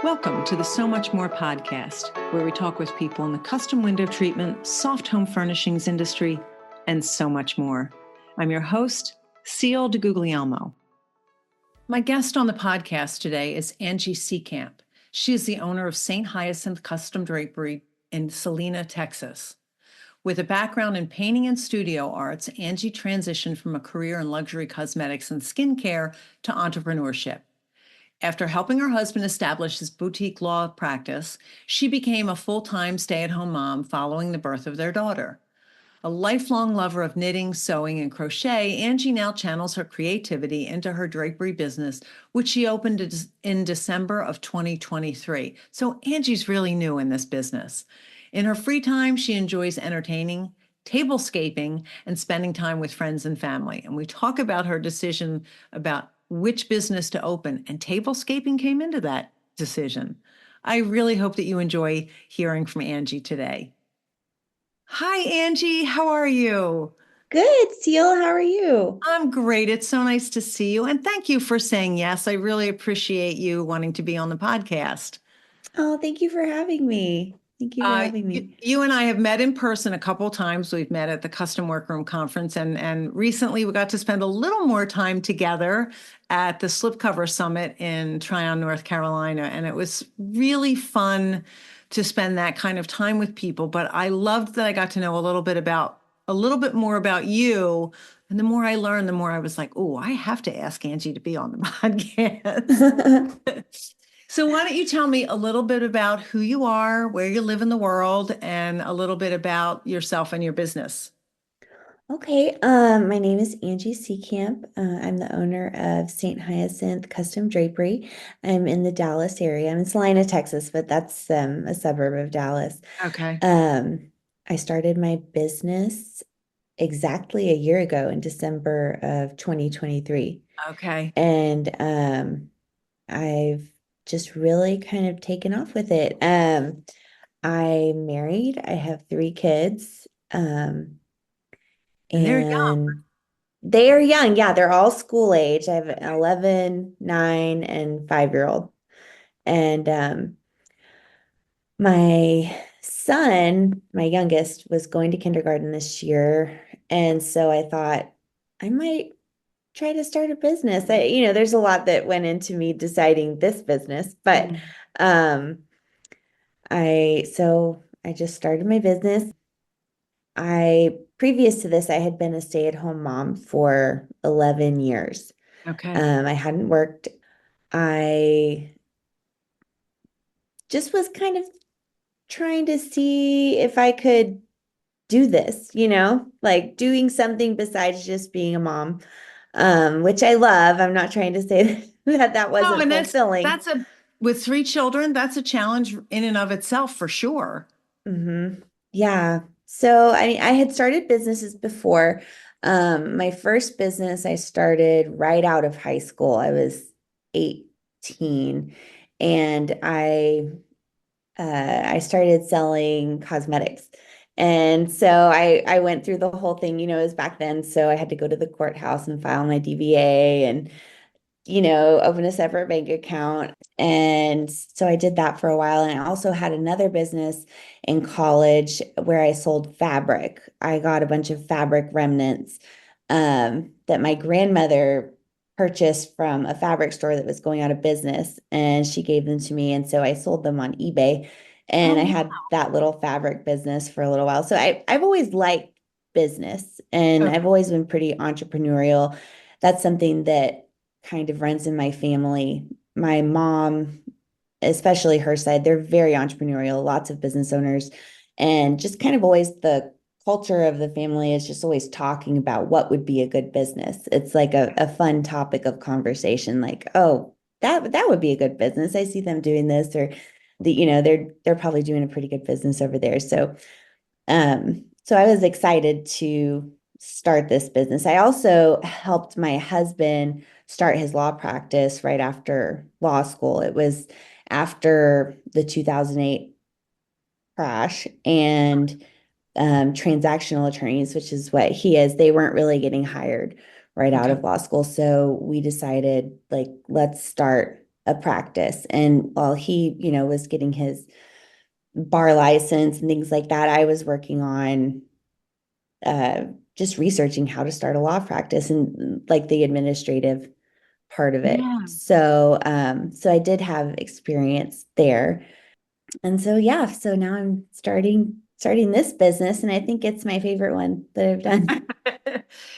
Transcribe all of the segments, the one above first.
Welcome to the So Much More podcast, where we talk with people in the custom window treatment, soft home furnishings industry, and so much more. I'm your host, Ciel de Guglielmo. My guest on the podcast today is Angie Seekamp. She is the owner of St. Hyacinth Custom Drapery in Celina, Texas. With a background in painting and studio arts, Angie transitioned from a career in luxury cosmetics and skincare to entrepreneurship. After helping her husband establish his boutique law practice, she became a full-time stay-at-home mom following the birth of their daughter. A lifelong lover of knitting, sewing, and crochet, Angie now channels her creativity into her drapery business, which she opened in December of 2023. So Angie's really new in this business. In her free time, she enjoys entertaining, tablescaping, and spending time with friends and family. And we talk about her decision about which business to open, and tablescaping came into that decision. I really hope that you enjoy hearing from Angie today. Hi, Angie. How are you? Good, Ciel. How are you? I'm great. It's so nice to see you. And thank you for saying yes. I really appreciate you wanting to be on the podcast. Oh, thank you for having me. Thank you for having You, me. you and I have met in person a couple times. We've met at the Custom Workroom conference, and recently we got to spend a little more time together at the Slipcover Summit in Tryon, North Carolina. And it was really fun to spend that kind of time with people. But I loved that I got to know a little bit more about you. And the more I learned, the more I was like, oh, I have to ask Angie to be on the podcast. So why don't you tell me a little bit about who you are, where you live in the world, and a little bit about yourself and your business? Okay, my name is Angie Seekamp. I'm the owner of St. Hyacinth Custom Drapery. I'm in the Dallas area. I'm in Celina, Texas, but that's a suburb of Dallas. Okay. Um, I started my business exactly a year ago in December of 2023. Okay. And I've just really kind of taken off with it. I'm married. I have three kids. And there you go. And they are young. Yeah, they're all school age. I have an 11, 9, and 5-year-old. And my son, my youngest, was going to kindergarten this year. And so I thought I might try to start a business. There's a lot that went into me deciding this business, but Mhm. um, I just started my business. Previous to this, I had been a stay-at-home mom for 11 years. Okay. I hadn't worked. I just was kind of trying to see if I could do this, like doing something besides just being a mom, which I love. I'm not trying to say that No, wasn't and fulfilling. with three children, that's a challenge in and of itself for sure. Yeah. So I had started businesses before. My first business I started right out of high school. I was 18 and I started selling cosmetics. And so I went through the whole thing, it was back then. So I had to go to the courthouse and file my DBA and open a separate bank account. And so I did that for a while. And I also had another business in college where I sold fabric. I got a bunch of fabric remnants that my grandmother purchased from a fabric store that was going out of business. And she gave them to me. And so I sold them on eBay. And I Oh, had that little fabric business for a little while. So I've always liked business and okay. I've always been pretty entrepreneurial. That's something that kind of runs in my family. My mom, especially her side, they're very entrepreneurial, lots of business owners, and just kind of always the culture of the family is just always talking about what would be a good business. It's like a fun topic of conversation, like, oh, that would be a good business. I see them doing this, or they're probably doing a pretty good business over there. So I was excited to start this business. I also helped my husband start his law practice right after law school. It was after the 2008 crash and transactional attorneys, which is what he is, they weren't really getting hired right out Okay. of law school. So we decided, like, let's start a practice. And while he, was getting his bar license and things like that, I was working on uh, just researching how to start a law practice and like the administrative part of it. Yeah. So I did have experience there. And so yeah, so now I'm starting this business, and I think it's my favorite one that I've done.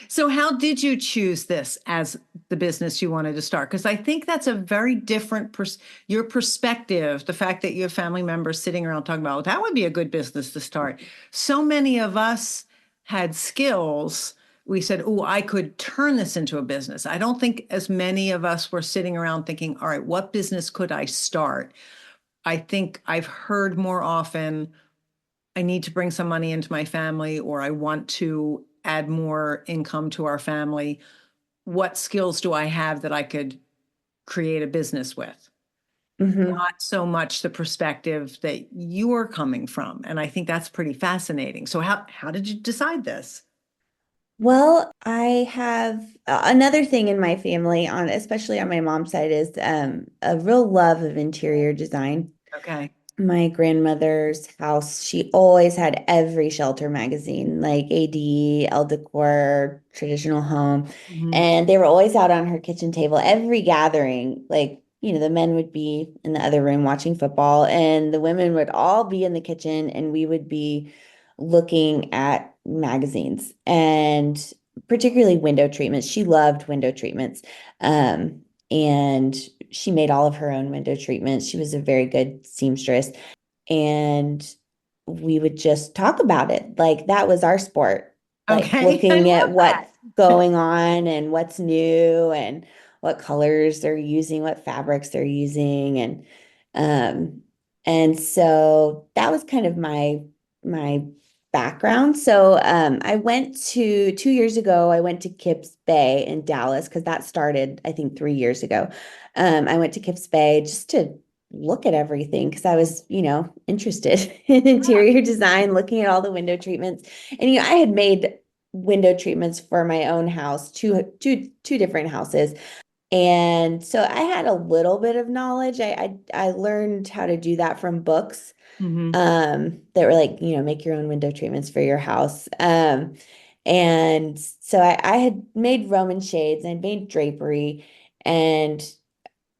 So, how did you choose this as the business you wanted to start? Because I think that's a very different your perspective. The fact that you have family members sitting around talking about, well, that would be a good business to start. So many of us had skills. We said, oh, I could turn this into a business. I don't think as many of us were sitting around thinking, all right, what business could I start? I think I've heard more often, I need to bring some money into my family, or I want to add more income to our family. What skills do I have that I could create a business with? Mhm. Not so much the perspective that you're coming from. And I think that's pretty fascinating. So how did you decide this? Well, I have another thing in my family on, especially on my mom's side, is a real love of interior design. Okay. My grandmother's house, she always had every shelter magazine, like AD, Elle Decor, Traditional Home. Mhm. And they were always out on her kitchen table. Every gathering, like, the men would be in the other room watching football, and the women would all be in the kitchen, and we would be looking at magazines and particularly window treatments. She loved window treatments. And she made all of her own window treatments. She was a very good seamstress. And we would just talk about it. Like that was our sport, like Okay. I looking at love what's that. going on and what's new and what colors they're using, what fabrics they're using. Um and so that was kind of my background. So I went to 2 years ago, I went to Kips Bay in Dallas because that started, I think, 3 years ago. I went to Kips Bay just to look at everything because I was, interested in interior design, looking at all the window treatments. And I had made window treatments for my own house, two different houses. And so I had a little bit of knowledge. I learned how to do that from books Hmm. that were like, make your own window treatments for your house. And so I had made Roman shades, and made drapery, and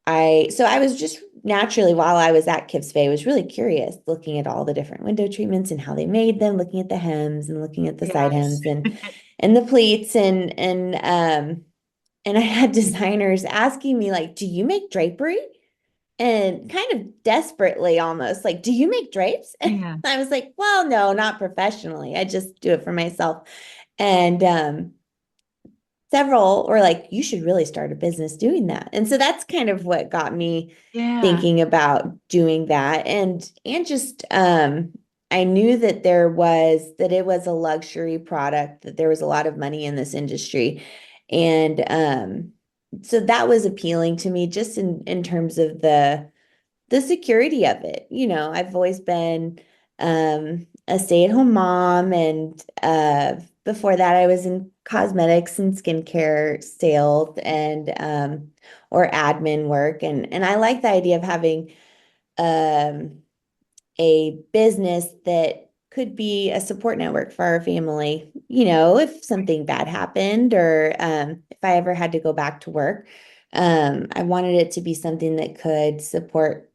I was just naturally, while I was at Kips Bay, was really curious, looking at all the different window treatments and how they made them, looking at the hems and looking at the side Yes. hems and the pleats and I had designers asking me like, "Do you make drapery?" And kind of desperately almost like, "Do you make drapes?" And Yeah. I was like, "Well, no, not professionally. I just do it for myself." And several were like, "You should really start a business doing that." And so that's kind of what got me Yeah. thinking about doing that. And just I knew that it was a luxury product, that there was a lot of money in this industry. And so that was appealing to me just in terms of the security of it. I've always been a stay-at-home mom, and before that, I was in cosmetics and skincare sales and or admin work, and I like the idea of having um, a business that could be a support network for our family. If something bad happened, or if I ever had to go back to work, I wanted it to be something that could support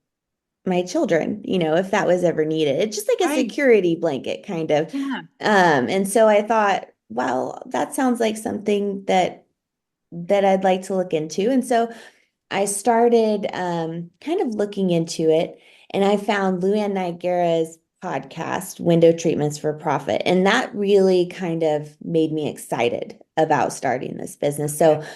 my children, if that was ever needed. It's just like a Right. security blanket kind of. Yeah. And so I thought, well, that sounds like something that I'd like to look into. And so I started kind of looking into it, and I found Luann Nigara's podcast, Window Treatments for Profit. And that really kind of made me excited about starting this business. Okay. So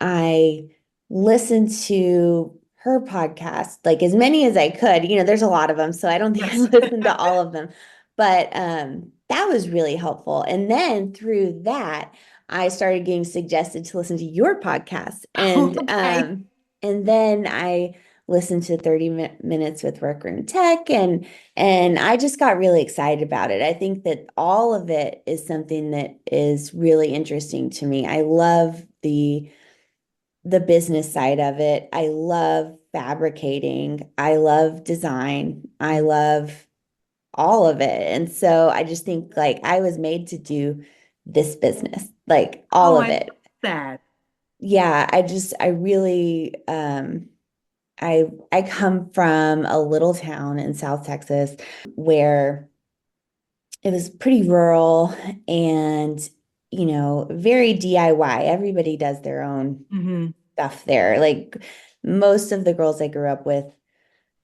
I listened to her podcast, like as many as I could. There's a lot of them, so I don't think I Yes. listened to all of them. But that was really helpful. And then through that, I started getting suggested to listen to your podcast. Okay. And then I listened to 30 minutes with Workroom Tech, and I just got really excited about it. I think that all of it is something that is really interesting to me. I love the business side of it. I love fabricating. I love design. I love all of it. And so I just think like I was made to do this business, like all Oh, of I love it. that. Yeah, I really I come from a little town in South Texas where it was pretty rural and very DIY. Everybody does their own Hmm. stuff there. Like most of the girls I grew up with,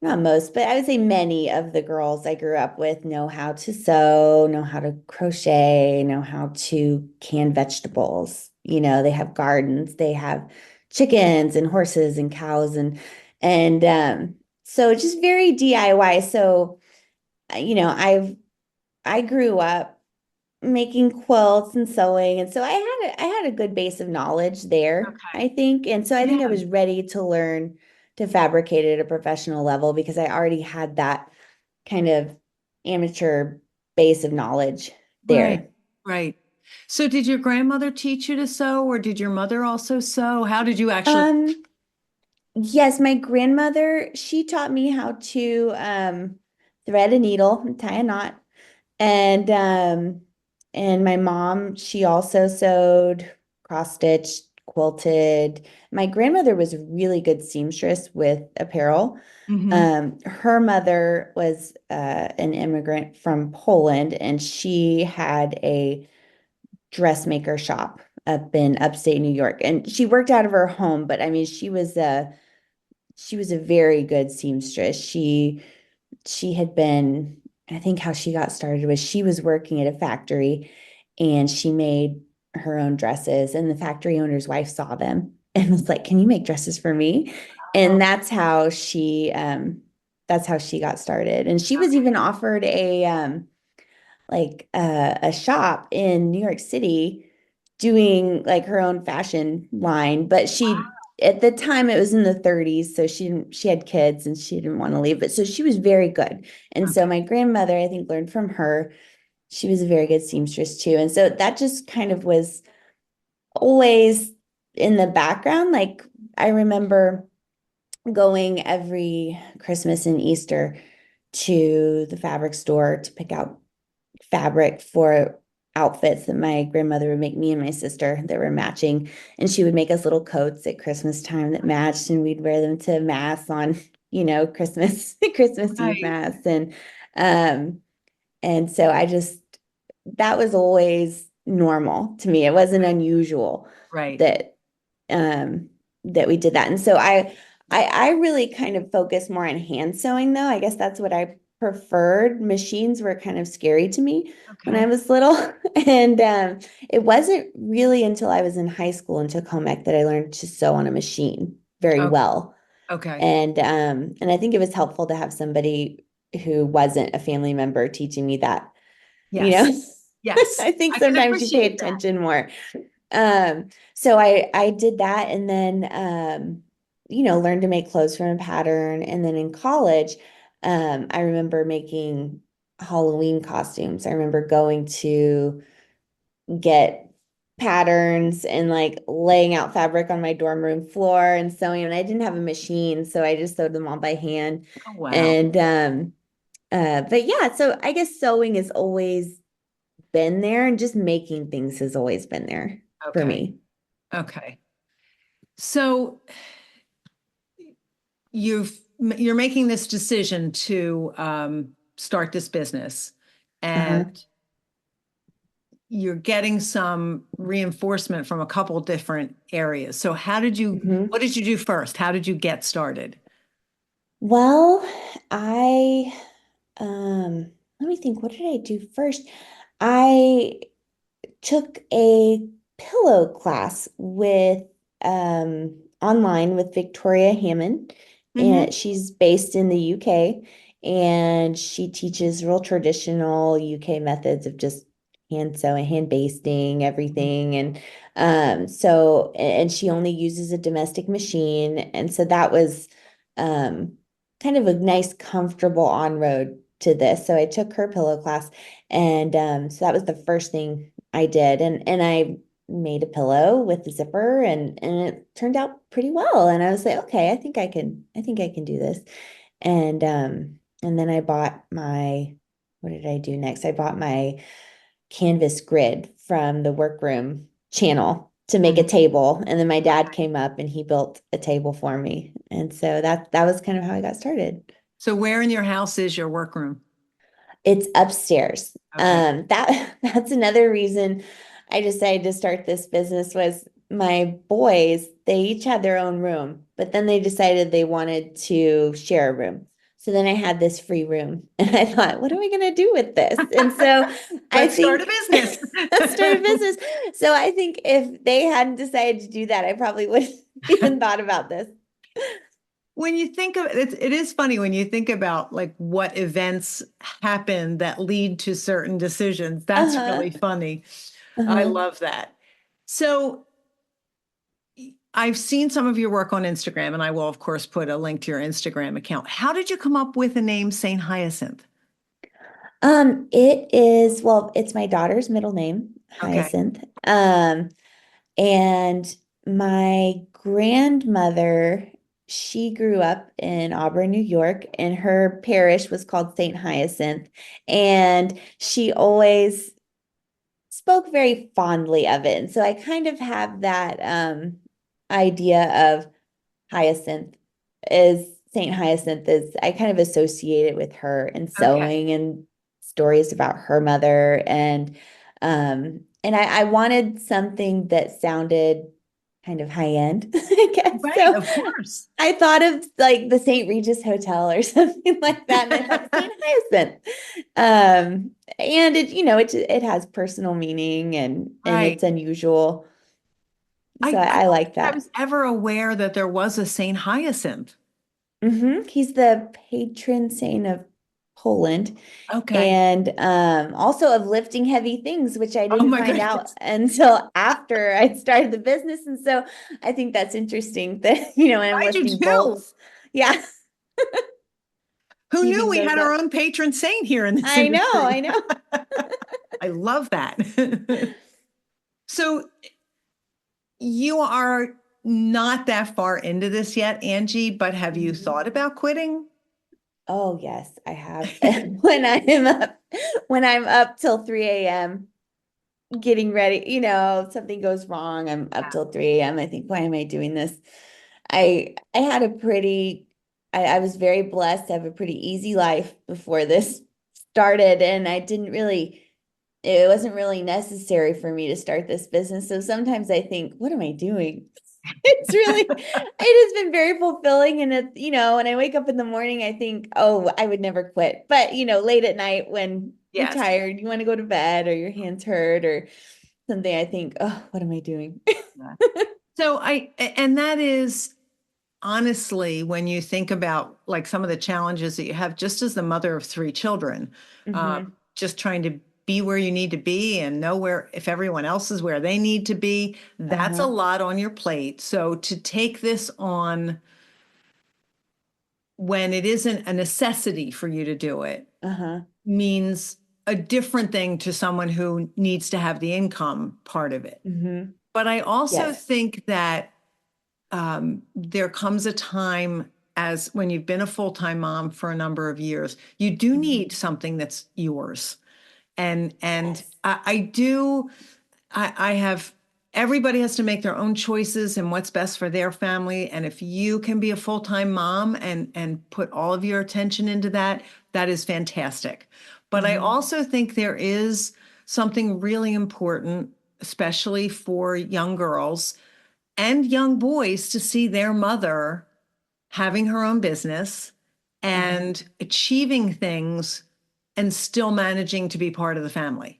not most, but I would say many of the girls I grew up with know how to sew, know how to crochet, know how to can vegetables. They have gardens, they have chickens and horses and cows and so it's just very DIY. So, I grew up making quilts and sewing. And so I had a good base of knowledge there, Okay. I think. And so I think I Yeah. was ready to learn to fabricate at a professional level because I already had that kind of amateur base of knowledge Right. there. Right. So did your grandmother teach you to sew, or did your mother also sew? How did you actually? Um, yes, my grandmother, she taught me how to thread a needle and tie a knot. And my mom, she also sewed, cross-stitched, quilted. My grandmother was a really good seamstress with apparel. Hmm. Her mother was an immigrant from Poland, and she had a dressmaker shop up in upstate New York. And she worked out of her home, but I mean, she was a very good seamstress. She had been, I think how she got started was she was working at a factory and she made her own dresses, and the factory owner's wife saw them and was like, "Can you make dresses for me?" Oh, And that's how she got started. And she was even offered a shop in New York City doing like her own fashion line, but she at the time it was in the 30s, so she had kids and she didn't want to leave. But so she was very good. And so okay. my grandmother, I think, learned from her. She was a very good seamstress too. And so that just kind of was always in the background. Like I remember going every Christmas and Easter to the fabric store to pick out fabric for outfits that my grandmother would make me and my sister that were matching. And she would make us little coats at Christmas time that matched, and we'd wear them to mass on, Christmas, Christmas Eve Right. mass. Um, and so that was always normal to me. It wasn't unusual Right. that um that we did that. And so I really kind of focus more on hand sewing though. I guess that's what I preferred. Machines were kind of scary to me when I Okay. was little. And it wasn't really until I was in high school and took home ec that I learned to sew on a machine very Okay. well. Okay. And I think it was helpful to have somebody who wasn't a family member teaching me that, you know. Yes. Yes. I think I can sometimes you pay appreciate that. attention more. So I did that and then learned to make clothes from a pattern. And then in college, I remember making Halloween costumes. I remember going to get patterns and like laying out fabric on my dorm room floor and sewing. And I didn't have a machine, so I just sewed them all by hand. Oh, wow. And but yeah, so I guess sewing has always been there, and just making things has always been there for Okay. me. Okay. So you're making this decision to start this business, Uh-huh. and you're getting some reinforcement from a couple different areas. So Mhm. what did you do first? How did you get started? Well, I let me think, what did I do first? I took a pillow class with online with Victoria Hammond, Hmm. and she's based in the UK, and she teaches real traditional UK methods of just hand sewing, hand basting, everything. And she only uses a domestic machine. And so that was um kind of a nice, comfortable on-road to this. So I took her pillow class, and so that was the first thing I did. And I made a pillow with the zipper and it turned out pretty well. And I was like, okay, I think I can do this. And then I bought what did I do next? I bought my canvas grid from the Workroom channel to make a Mhm. table. And then my dad came up and he built a table for me. And so that was kind of how I got started. So where in your house is your workroom? It's upstairs. Okay. That's another reason I decided to start this business was my boys, they each had their own room, but then they decided they wanted to share a room. So then I had this free room and I thought, what are we going to do with this? And so I Let's start a think business. let's start a business. So I think if they hadn't decided to do that, I probably wouldn't even thought about this. When you think of it, it is funny when you think about like what events happen that lead to certain decisions. That's Uh-huh. really funny. I Uh-huh. love that. So I've seen some of your work on Instagram, and I will, of course, put a link to your Instagram account. How did you come up with the name Saint Hyacinth? It's my daughter's middle name, Okay. Hyacinth. And my grandmother, she grew up in Auburn, New York, and her parish was called Saint Hyacinth. And she always spoke very fondly of it. And so I kind of have that idea of Hyacinth is Saint Hyacinth is I kind of associate it with her and Okay. sewing and stories about her mother and I wanted something that sounded kind of high end, I guess. Right, So of course. I thought of like the St. Regis Hotel or something like that, and I thought Saint Hyacinth. And it has personal meaning and Right. it's unusual. So I I don't like think I that. was ever aware that there was a Saint Hyacinth. He's the patron saint of Poland Okay. and also of lifting heavy things, which I Oh didn't my find out goodness. until after I started the business. And so I think that's interesting that, when I'm I do lifting too. bolts, yeah, Who knew heaving we those had our up. own patron saint here in this I know, industry? I know. I love that. So you are not that far into this yet, Angie, but have you Mhm. thought about quitting? Oh, yes, I have. When I'm up till 3 a.m. getting ready, something goes wrong, I'm up till 3 a.m. I think, why am I doing this? I had a pretty I was very blessed to have a pretty easy life before this started and it wasn't really necessary for me to start this business. So sometimes I think, what am I doing? It has been very fulfilling. And when I wake up in the morning, I think, oh, I would never quit. But, late at night when you're Yes. tired, you want to go to bed or your hands hurt or something, I think, oh, what am I doing? So and that is honestly, when you think about like some of the challenges that you have, just as the mother of three children, Hmm. just trying to be where you need to be and know where, if everyone else is where they need to be, that's a Uh-huh. lot on your plate. So to take this on when it isn't a necessity for you to do it Uh-huh. means a different thing to someone who needs to have the income part of it. Hmm. But I also Yes. think that there comes a time as when you've been a full-time mom for a number of years, you do Hmm. need something that's yours. And Yes. I do I have everybody has to make their own choices and what's best for their family. And if you can be a full-time mom and put all of your attention into that, that is fantastic. But I Hmm. also think there is something really important, especially for young girls and young boys, to see their mother having her own business Uh-huh. and achieving things and still managing to be part of the family.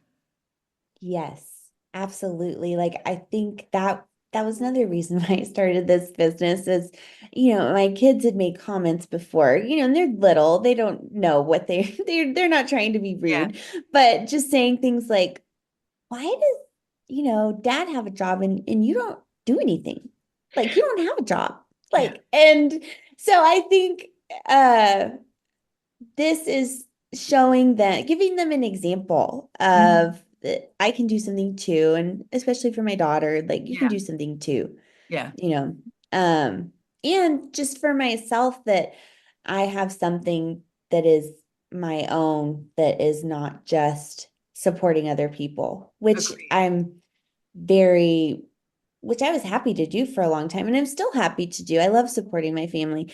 Yes, absolutely. Like I think that was another reason why I started this business is, my kids had made comments before, and they're little, they don't know what they're not trying to be Yeah. rude, but just saying things like, why does, dad have a job and you don't do anything? Like you don't have a job. Yeah. And so I think uh this is showing that giving them an example Mhm. of that I can do something too. And especially for my daughter, like you can Yeah. do something too, Yeah. you know. Um, and just for myself that I have something that is my own that is not just supporting other people, Agreed. which I was happy to do for a long time and I'm still happy to do. I love supporting my family.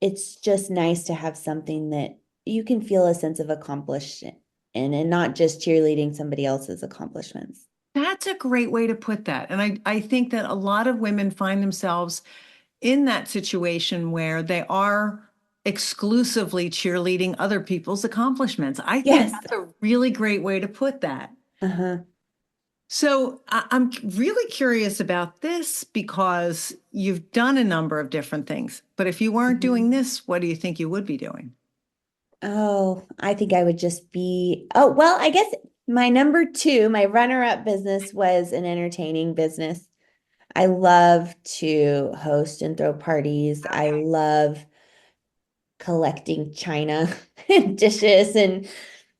It's just nice to have something that you can feel a sense of accomplishment in and not just cheerleading somebody else's accomplishments. That's a great way to put that. And I think that a lot of women find themselves in that situation where they are exclusively cheerleading other people's accomplishments. I think Yes. that's a really great way to put that. Uh-huh. So I'm really curious about this because you've done a number of different things. But if you weren't doing Mhm. this, what do you think you would be doing? Oh, I think I would just oh, well, I guess my number two, my runner-up business was an entertaining business. I love to host and throw parties. I Okay. love collecting china and dishes and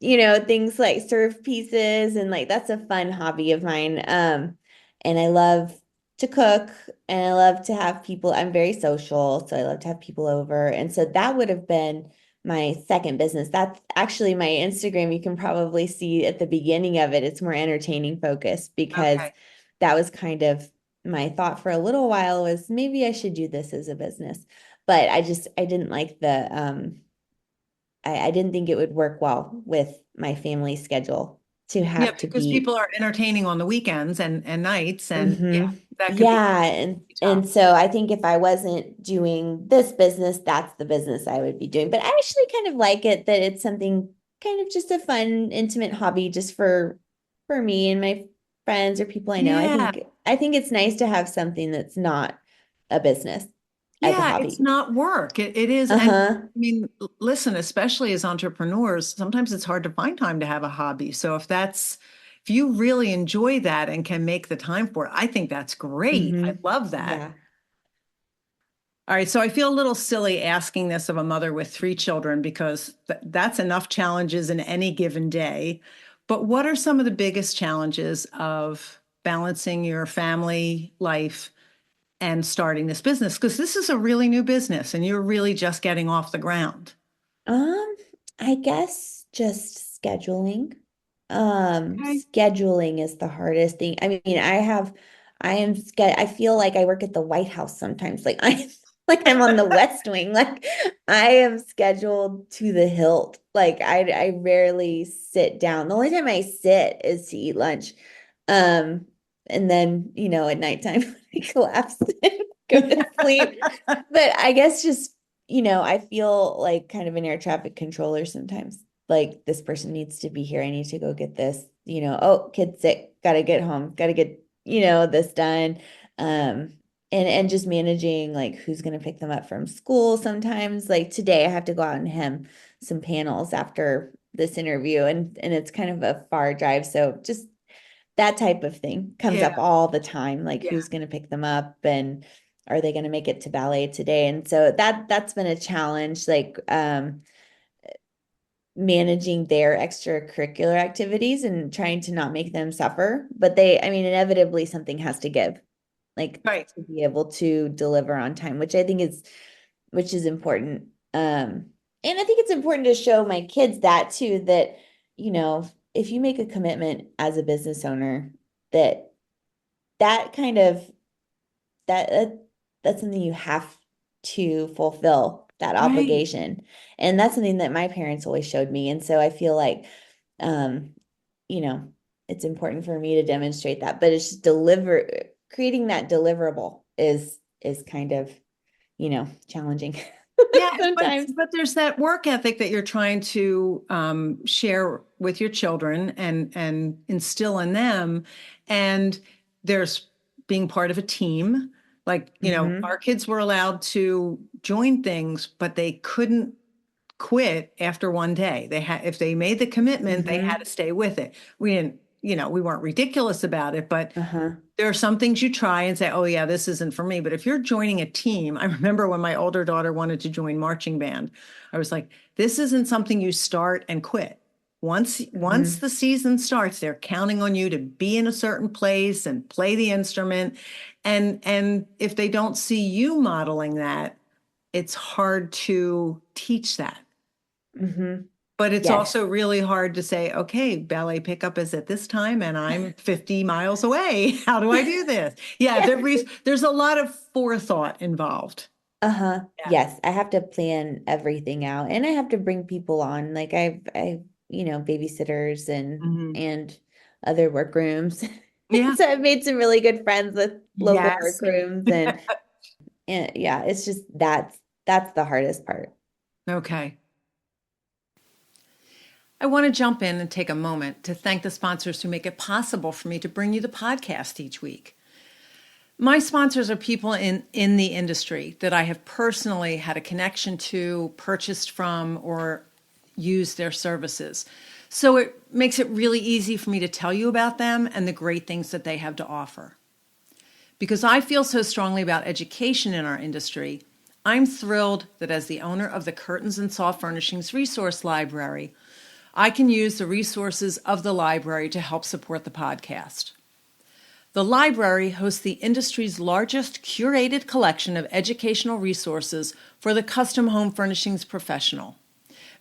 things like serve pieces and like that's a fun hobby of mine. And I love to cook and I love to have people. I'm very social, so I love to have people over. And so that would have been my second business. That's actually my Instagram. You can probably see at the beginning of it, it's more entertaining focused because Okay. that was kind of my thought for a little while was maybe I should do this as a business. But I didn't like I didn't think it would work well with my family schedule to Yeah, have to because be. people are entertaining on the weekends and nights, and yeah, Hmm. that could be Yeah, and tough. so I think if I wasn't doing this business, that's the business I would be doing. But I actually kind of like it that it's something kind of just a fun, intimate hobby just for me and my friends or people I know. Yeah. I think it's nice to have something that's not a business as a Yeah, it's hobby. not work. It is. And Uh-huh. I mean, listen, especially as entrepreneurs, sometimes it's hard to find time to have a hobby. So if you really enjoy that and can make the time for it, I think that's great. I Hmm. love that. Yeah. All right. So I feel a little silly asking this of a mother with three children because that's enough challenges in any given day. But what are some of the biggest challenges of balancing your family life and starting this business? Because this is a really new business and you're really just getting off the ground. Um, I guess just scheduling. Okay. Scheduling is the hardest thing. I mean, I feel like I work at the White House sometimes. Like like I'm on the West Wing. Like I am scheduled to the hilt. Like I rarely sit down. The only time I sit is to eat lunch. Um, and then, at nighttime I collapse and go to sleep. But I guess just I feel like kind of an air traffic controller sometimes. Like this person needs to be here. I need to go get this, oh, kid's sick, gotta get home, gotta get, this done. And just managing like who's gonna pick them up from school sometimes. Like today I have to go out and hem some panels after this interview and it's kind of a far drive. So just that type of thing comes Yeah. up all the time, like Yeah. who's going to pick them up and are they going to make it to ballet today? And so that's been a challenge, like managing their extracurricular activities and trying to not make them suffer. But I mean, inevitably something has to give, like Right. to be able to deliver on time, which is important. And I think it's important to show my kids that too, that, you know, if you make a commitment as a business owner, that that kind of that that's something you have to fulfill that Right. obligation. And that's something that my parents always showed me. And so I feel like um, you know, it's important for me to demonstrate that. But it's just creating that deliverable is kind of, challenging Yeah, but sometimes. but there's that work ethic that you're trying to share with your children and instill in them, and there's being part of a team. Like, Hmm. our kids were allowed to join things, but they couldn't quit after one day. They had, if they made the commitment, they had to Hmm. stay with it. We didn't, we weren't ridiculous about it, but Uh-huh. there are some things you try and say, oh, yeah, this isn't for me. But if you're joining a team, I remember when my older daughter wanted to join marching band, I was like, this isn't something you start and quit. Once Mhm. the season starts, they're counting on you to be in a certain place and play the instrument. And if they don't see you modeling that, it's hard to teach that. Mhm. But it's Yes. also really hard to say, okay, ballet pickup is at this time and I'm 50 miles away. How do I do this? Yeah, there's a lot of forethought involved. Uh-huh. Yeah. Yes, I have to plan everything out and I have to bring people on. Like babysitters Mhm. and other workrooms. Yeah. So I've made some really good friends with local Yes. workrooms and yeah, it's just that's the hardest part. Okay. I want to jump in and take a moment to thank the sponsors who make it possible for me to bring you the podcast each week. My sponsors are people in the industry that I have personally had a connection to, purchased from, or used their services. So it makes it really easy for me to tell you about them and the great things that they have to offer. Because I feel so strongly about education in our industry, I'm thrilled that as the owner of the Curtains and Soft Furnishings Resource Library, I can use the resources of the library to help support the podcast. The library hosts the industry's largest curated collection of educational resources for the custom home furnishings professional.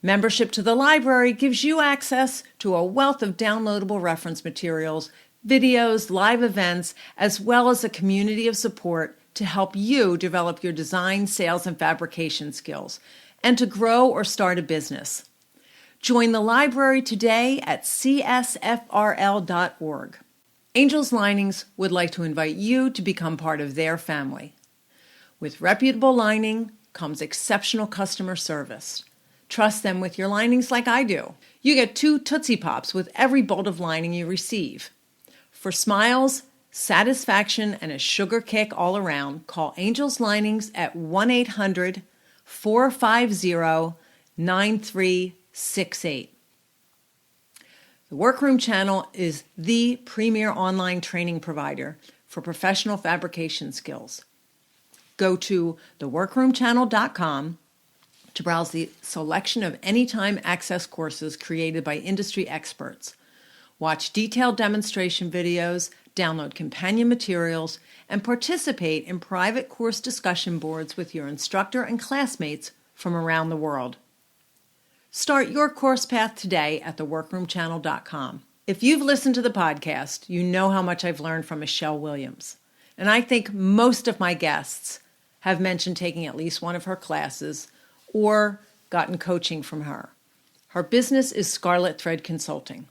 Membership to the library gives you access to a wealth of downloadable reference materials, videos, live events, as well as a community of support to help you develop your design, sales, and fabrication skills, and to grow or start a business. Join the library today at csfrl.org. Angels Linings would like to invite you to become part of their family. With reputable lining comes exceptional customer service. Trust them with your linings like I do. You get 2 Tootsie Pops with every bolt of lining you receive. For smiles, satisfaction, and a sugar kick all around, call Angels Linings at 1-800-450-9368. The Workroom channel is the premier online training provider for professional fabrication skills. Go to theworkroomchannel.com to browse the selection of anytime access courses created by industry experts. Watch detailed demonstration videos, download companion materials, and participate in private course discussion boards with your instructor and classmates from around the world. Start your course path today at theworkroomchannel.com. If you've listened to the podcast, you know how much I've learned from Michelle Williams. And I think most of my guests have mentioned taking at least one of her classes or gotten coaching from her. Her business is Scarlet Thread Consulting.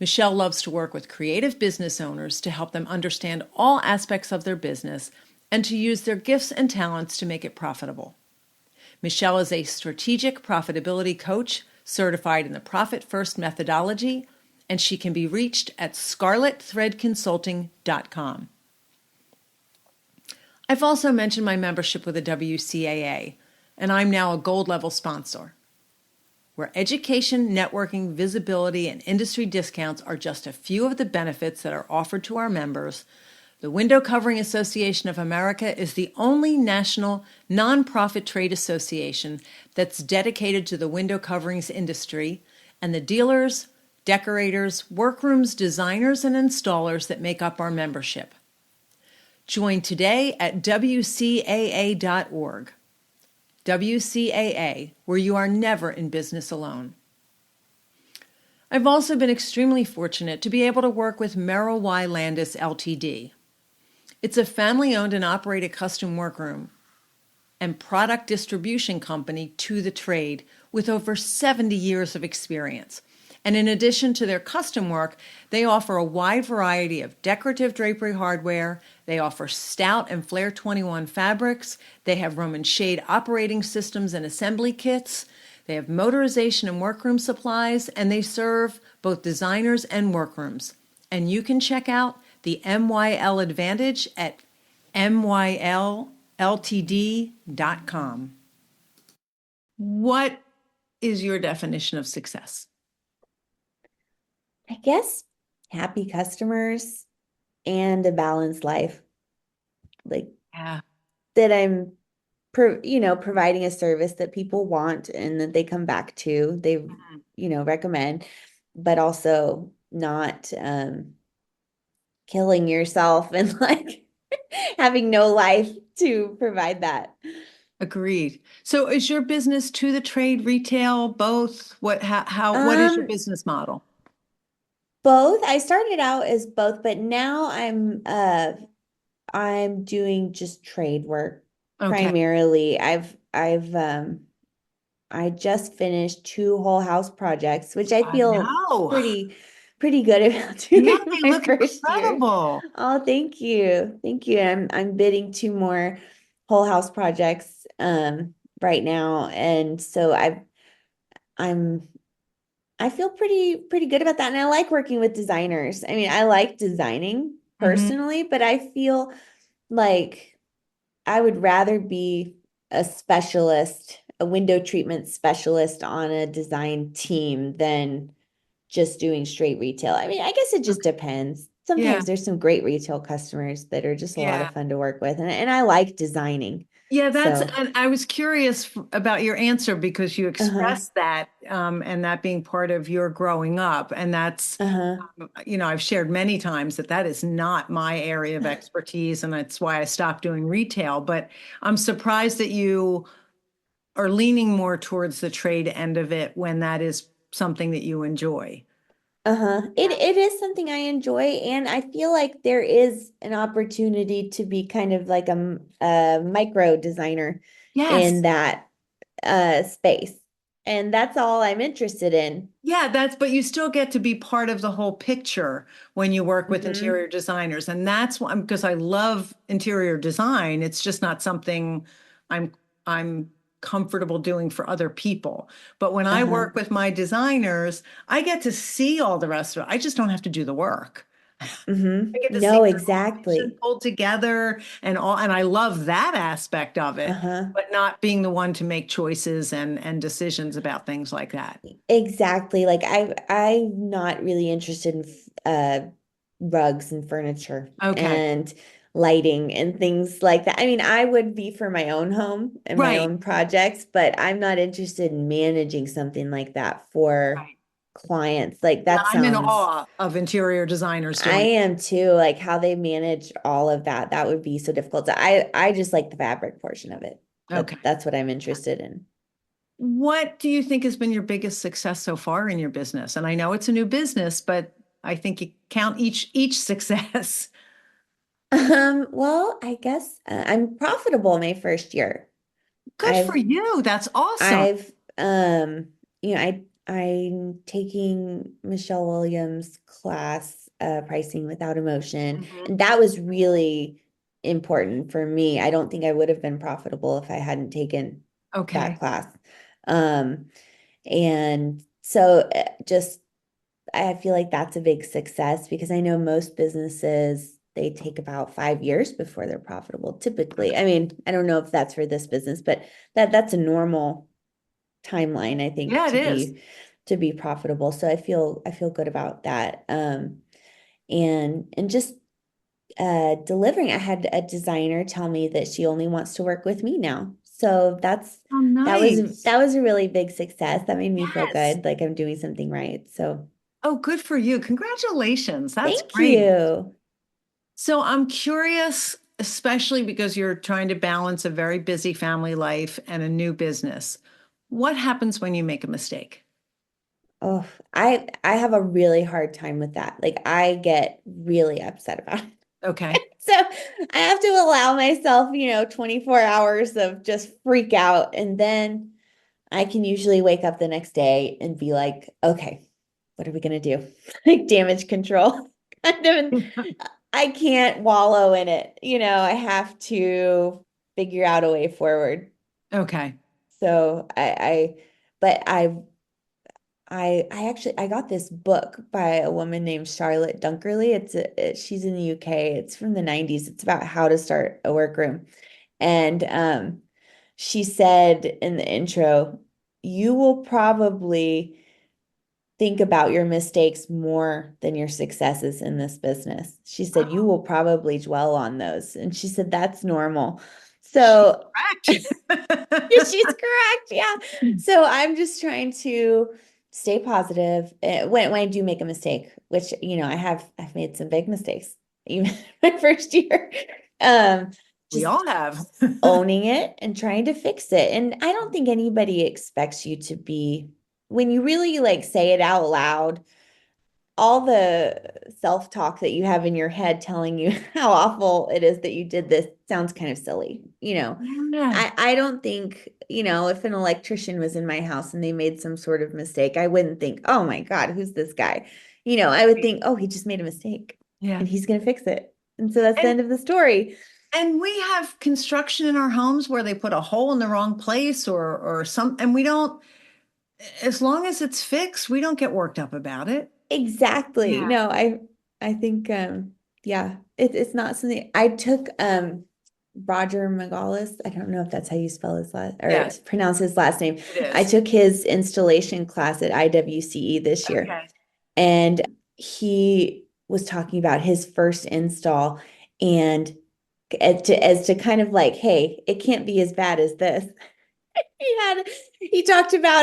Michelle loves to work with creative business owners to help them understand all aspects of their business and to use their gifts and talents to make it profitable. Michelle is a strategic profitability coach certified in the Profit First methodology, and she can be reached at scarletthreadconsulting.com. I've also mentioned my membership with the WCAA, and I'm now a gold level sponsor, where education, networking, visibility, and industry discounts are just a few of the benefits that are offered to our members. The Window Covering Association of America is the only national nonprofit trade association that's dedicated to the window coverings industry and the dealers, decorators, workrooms, designers, and installers that make up our membership. Join today at WCAA.org. WCAA, where you are never in business alone. I've also been extremely fortunate to be able to work with Merrill Y. Landis Ltd. It's a family-owned and operated custom workroom and product distribution company to the trade with over 70 years of experience. And in addition to their custom work, they offer a wide variety of decorative drapery hardware. They offer stout and flare 21 fabrics. They have Roman shade operating systems and assembly kits. They have motorization and workroom supplies, and they serve both designers and workrooms. And you can check out the MYL Advantage at mylltd.com. What is your definition of success? I guess happy customers and a balanced life. Like Yeah. that I'm providing a service that people want and that they come back to, they recommend. but also not killing yourself and like having no life to provide that. Agreed. So is your business to the trade, retail, both? What is your Um, business model? Both. I started out as both, but now I'm doing just trade work Okay. primarily. I just finished two whole house projects, which I I feel know. pretty good about Yeah, doing they my look first year. incredible. Oh, thank you. Thank you. I'm bidding two more whole house projects right now. And so I'm I feel pretty good about that. And I like working with designers. I mean, I like designing Hmm. personally, but I feel like I would rather be a specialist, a window treatment specialist on a design team than just doing straight retail. I mean, I guess it just Okay. depends. Yeah. Sometimes there's some great retail customers that are just a lot Yeah. of fun to work with. And I like designing. Yeah, So, and I was curious about your answer because you uh-huh, expressed that, and that being part of your growing up. And that's, uh-huh. I've shared many times that that is not my area of expertise. And that's why I stopped doing retail. But I'm surprised that you are leaning more towards the trade end of it when that is something that you enjoy. Uh-huh. It is something I enjoy, and I feel like there is an opportunity to be kind of like a micro designer in Yes. that space. And that's all I'm interested in. Yeah, but you still get to be part of the whole picture when you work with Hmm. interior designers. And that's why, because I love interior design. It's just not something I'm, I'm comfortable doing for other people. But when I Uh-huh. work with my designers, I get to see all the rest of it. I just don't have to do the work. Hmm. I get to see No, their vision exactly. pulled together and all, and I love that aspect of it, Uh-huh. but not being the one to make choices and decisions about things like that. Exactly. Like I'm not really interested in rugs and furniture Okay. and lighting and things like that. I mean, I would be for my own home and my Right. own projects, but I'm not interested in managing something like that for Right. clients. Like Yeah, that I'm in sounds, awe of interior designers I doing. am too, like how they manage all of that. That would be so difficult. So I just like the fabric portion of it. Okay. That's what I'm interested in. What do you think has been your biggest success so far in your business? And I know it's a new business, but I think you count each success. Well, I guess I'm profitable my first year. Good for I've you. That's awesome. I've I'm taking Michelle Williams' class, Pricing Without Emotion, Mhm. and that was really important for me. I don't think I would have been profitable if I hadn't taken that Okay. class. Um, and so just I feel like that's a big success because I know most businesses, they take about 5 years before they're profitable, typically. I mean, I don't know if that's for this business, but that's a normal timeline, I think, Yeah, it is. to be profitable. So I feel good about that. And just delivering. I had a designer tell me that she only wants to work with me now. So Oh, nice. that was a really big success. That made me feel Yes. good, like I'm doing something right. So Oh, good for you. Congratulations. That's thank great. you. So I'm curious, especially because you're trying to balance a very busy family life and a new business. What happens when you make a mistake? Oh, I have a really hard time with that. Like I get really upset about it. Okay. So I have to allow myself, 24 hours of just freak out. And then I can usually wake up the next day and be like, okay, what are we gonna do? Like damage control. Kind of, I can't wallow in it. I have to figure out a way forward. Okay. So but I actually I got this book by a woman named Charlotte Dunkerley. She's in the UK. It's from the 90s. It's about how to start a workroom. And she said in the intro, you will probably think about your mistakes more than your successes in this business. She said, you will probably dwell on those. And she said, that's normal. She's So correct. she's correct. Yeah. So I'm just trying to stay positive. When I do make a mistake, which, I've made some big mistakes, even my first year. Um, We just all have. owning it and trying to fix it. And I don't think anybody expects you to be, when you really like say it out loud, all the self-talk that you have in your head telling you how awful it is that you did this sounds kind of silly. Yeah. I don't think, if an electrician was in my house and they made some sort of mistake, I wouldn't think, oh my God, who's this guy? I would think, oh, he just made a mistake Yeah. and he's going to fix it. And so that's the And end of the story. and we have construction in our homes where they put a hole in the wrong place or some, and we don't, as long as it's fixed, we don't get worked up about it. Exactly. Yeah. No, I think yeah, it's not something I took Roger Magalhas. I don't know if that's how you spell his last or Yes, pronounce his last name. it I is. took his installation class at IWCE this year, Okay. and he was talking about his first install and as to kind of like, hey, it can't be as bad as this. He talked about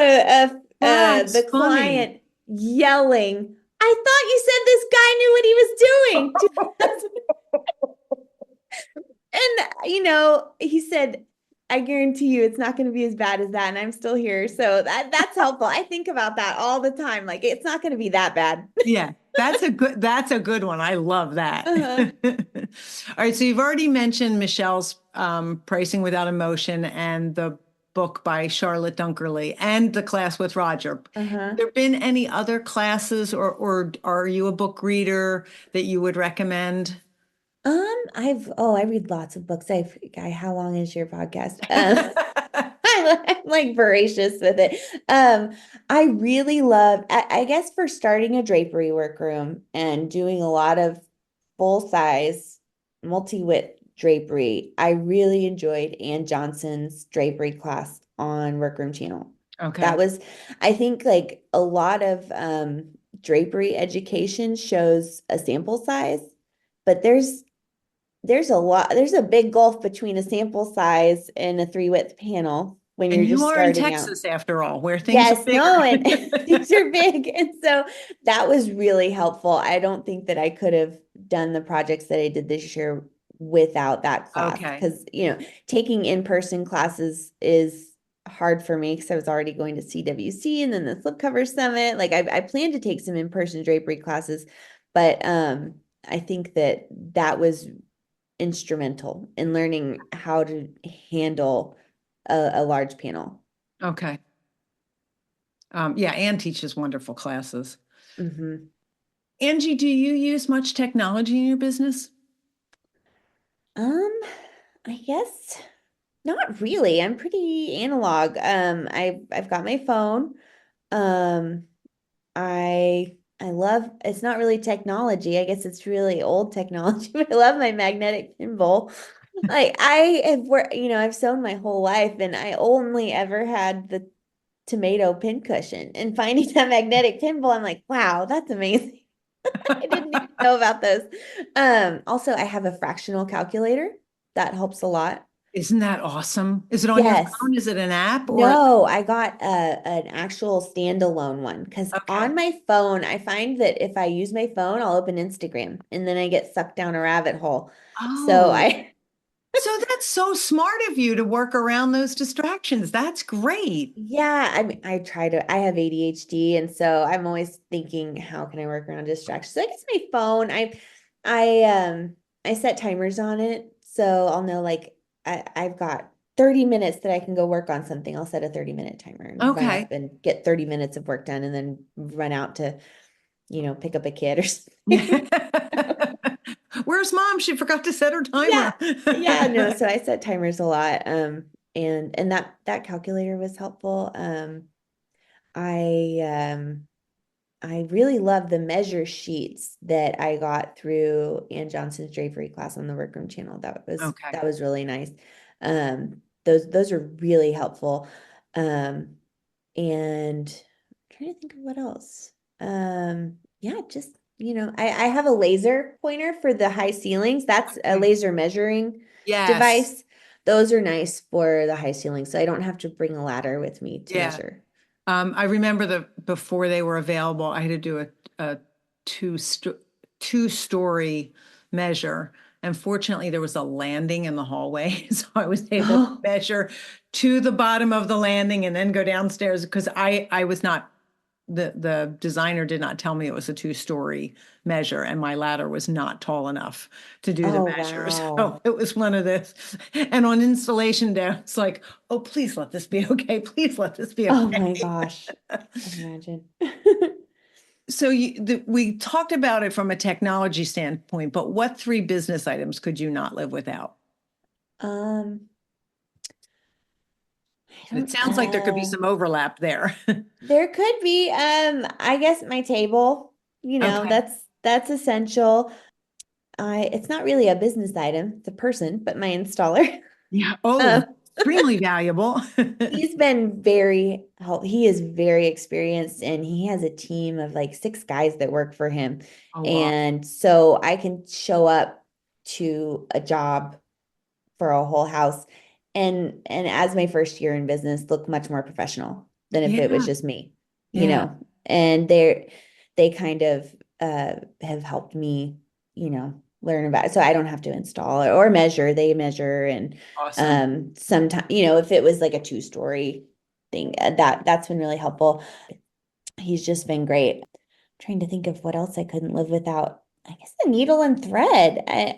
That's the funny. client yelling, I thought you said this guy knew what he was doing. And he said, I guarantee you it's not going to be as bad as that. And I'm still here. So that's helpful. I think about that all the time. Like it's not going to be that bad. Yeah, that's a good one. I love that. Uh-huh. All right, so you've already mentioned Michelle's Pricing Without Emotion and the book by Charlotte Dunkerley and the class with Roger. Uh-huh. There been any other classes or are you a book reader that you would recommend? I read lots of books. How long is your podcast? I'm like voracious with it. I really love, I guess for starting a drapery workroom and doing a lot of full size multi-width drapery, I really enjoyed Ann Johnson's drapery class on Workroom channel. That Okay. was, I think like a lot of drapery education shows a sample size, but there's a big gulf between a sample size and a 3 width panel when And you're you just are in starting out. Texas after all, where things are Yes, bigger. no, and these are big. And so that was really helpful. I don't think that I could have done the projects that I did this year without that class Okay. because, taking in-person classes is hard for me because I was already going to CWC and then the slipcover summit. Like I plan to take some in-person drapery classes, but I think that was instrumental in learning how to handle a large panel. Okay. Yeah, Anne teaches wonderful classes. Hmm. Angie, do you use much technology in your business? Um, I guess not really. I'm pretty analog. I've got my phone. Um, I love it's not really technology. I guess it's really old technology, but I love my magnetic pinball. Like I have worked, I've sewn my whole life and I only ever had the tomato pin cushion and finding that magnetic pinball, I'm like, wow, that's amazing. I didn't even know about those. Also, I have a fractional calculator. That helps a lot. Isn't that awesome? Is it on your Yes. phone? Is it an app or? No, I got an actual standalone one because Okay. on my phone, I find that if I use my phone, I'll open Instagram and then I get sucked down a rabbit hole. So Oh, so that's so smart of you to work around those distractions. That's great. yeah, I mean, I have ADHD, and so I'm always thinking, how can I work around distractions? So I guess my phone, I set timers on it, so I'll know like I've got 30 minutes that I can go work on something. I'll set a 30-minute timer and run Okay. up and get 30 minutes of work done and then run out to, pick up a kid or something. Where's mom? She forgot to set her Yeah. timer. Yeah, no, so I set timers a lot. And that calculator was helpful. I um I really love the measure sheets that I got through Ann Johnson's drapery class on the Workroom channel. That was Okay. that was really nice. Those are really helpful. Um, and I'm trying to think of what else. Yeah, just I have a laser pointer for the high ceilings. That's a Okay. laser measuring Yes. device. Those are nice for the high ceilings, so I don't have to bring a ladder with me to Yeah. measure. I remember before they were available, I had to do a two-story measure. And fortunately, there was a landing in the hallway. So I was able to Oh, measure to the bottom of the landing and then go downstairs because I was not, the designer did not tell me it was a two-story measure, and my ladder was not tall enough to do the oh, measure. wow. So it was one of this. And on installation day, it's like, oh, please let this be okay. Please let this be Oh okay. my gosh. I can imagine. So we talked about it from a technology standpoint, but what three business items could you not live without? Um, I It don't, sounds like there could be some overlap there. there could be, I guess my table, Okay. that's essential. It's not really a business item, it's a person, but my installer. Yeah. Oh, Um, extremely valuable. he's been very help. He is very experienced and he has a team of like 6 guys that work for him. Oh, wow. And so I can show up to a job for a whole house and as my first year in business look much more professional than if it was Yeah. just me, Yeah. and they kind of have helped me, learn about it. So I don't have to install or measure. They measure and Awesome. sometimes, if it was like a 2-story thing, that's been really helpful. He's just been great. Trying to think of what else I couldn't live without. I guess the needle and thread. I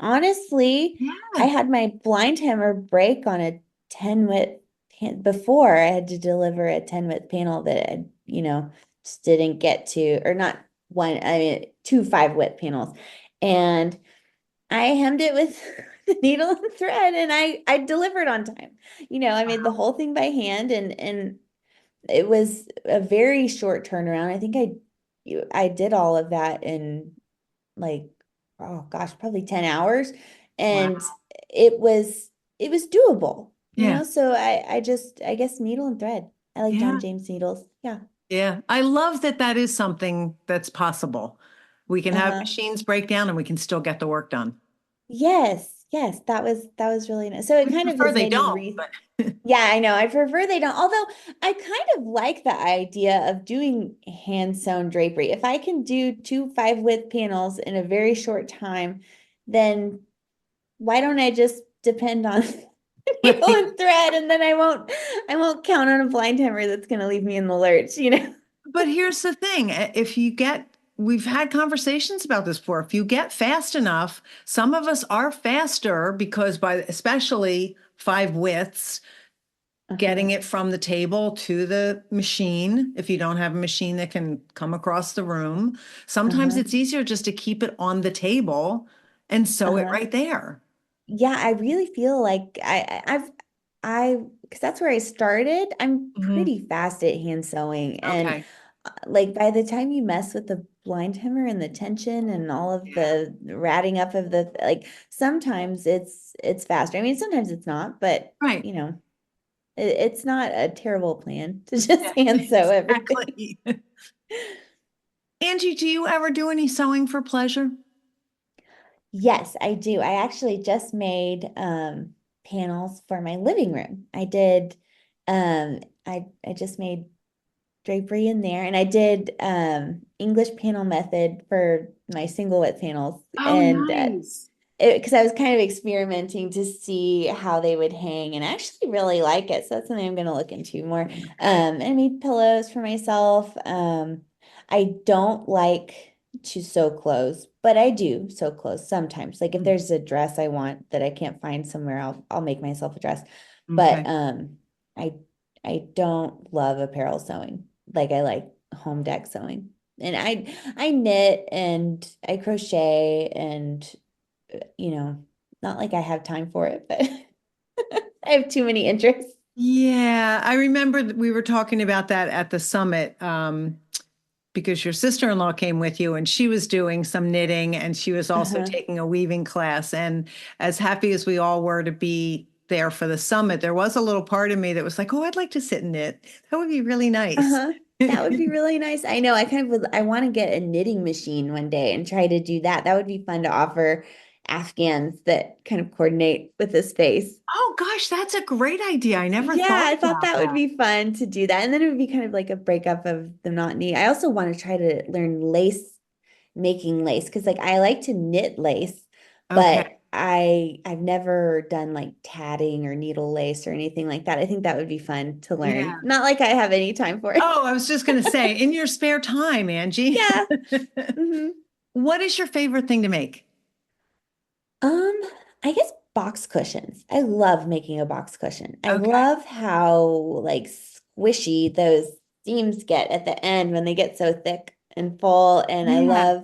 Yeah. had my blind hammer break on a 10 width before I had to deliver a 10 width panel that I, just didn't get to, or not one, I mean, 2 5 width panels. And I hemmed it with the needle and thread and I delivered on time. I made the whole thing by hand and it was a very short turnaround. I think I did all of that in like, oh gosh, probably 10 hours. And Wow. it was it was doable, Yeah. so I guess needle and thread. I like John Yeah. James needles. Yeah. Yeah. I love that that is something that's possible. We can have Uh-huh. machines break down and we can still get the work done. Yes, yes, that was really nice. So it We kind of prefer has they made me don't, re but Yeah, I know. I prefer they don't. Although I kind of like the idea of doing hand sewn drapery. If I can do 2 5 width panels in a very short time, then why don't I just depend on needle right. and thread and then I won't count on a blind hammer that's gonna leave me in the lurch. But here's the thing, if you get, we've had conversations about this before. If you get fast enough, some of us are faster because by especially 5 widths, Uh-huh. getting it from the table to the machine, if you don't have a machine that can come across the room, sometimes Uh-huh. it's easier just to keep it on the table and sew it Uh-huh. right there. Yeah, I really feel like because that's where I started. I'm Mhm. pretty fast at hand sewing, and Okay. like by the time you mess with the blind hammer and the tension and all of Yeah. the ratting up of the like, sometimes it's faster. I mean, sometimes it's not, but Right. it's not a terrible plan to just Yeah, hand sew everything. exactly. Angie, do you ever do any sewing for pleasure? Yes, I do. I actually just made panels for my living room. I just made drapery in there and I did English panel method for my single width panels Oh, and nice. because I was kind of experimenting to see how they would hang and I actually really like it. So that's something I'm going to look into more. Okay. I made pillows for myself. I don't like to sew clothes, but I do sew clothes sometimes. Like if there's a dress I want that I can't find somewhere, I'll make myself a dress. But Okay. I I don't love apparel sewing. Like I like home deck sewing. And I knit and I crochet and you know, not like I have time for it, but I have too many interests. Yeah, I remember that we were talking about that at the summit, because your sister-in-law came with you and she was doing some knitting and she was also Uh-huh. taking a weaving class. And as happy as we all were to be there for the summit, there was a little part of me that was like, oh, I'd like to sit and knit. That would be really nice. Uh-huh. That would be really nice. I know. I kind of would, I want to get a knitting machine one day and try to do that. That would be fun to offer Afghans that kind of coordinate with the space. Oh gosh, that's a great idea. I never Yeah, thought I thought about that would that. be fun to do that. And then it would be kind of like a breakup of the monotony. I also want to try to learn making lace because like I like to knit lace, Okay. but I've never done like tatting or needle lace or anything like that. I think that would be fun to learn. Yeah. Not like I have any time for it. Oh, I was just going to say, in your spare time, Angie, Yeah. Hmm. what is your favorite thing to make? Um, I guess box cushions. I love making a box cushion. I Okay. love how like squishy those seams get at the end when they get so thick and full. And Yeah.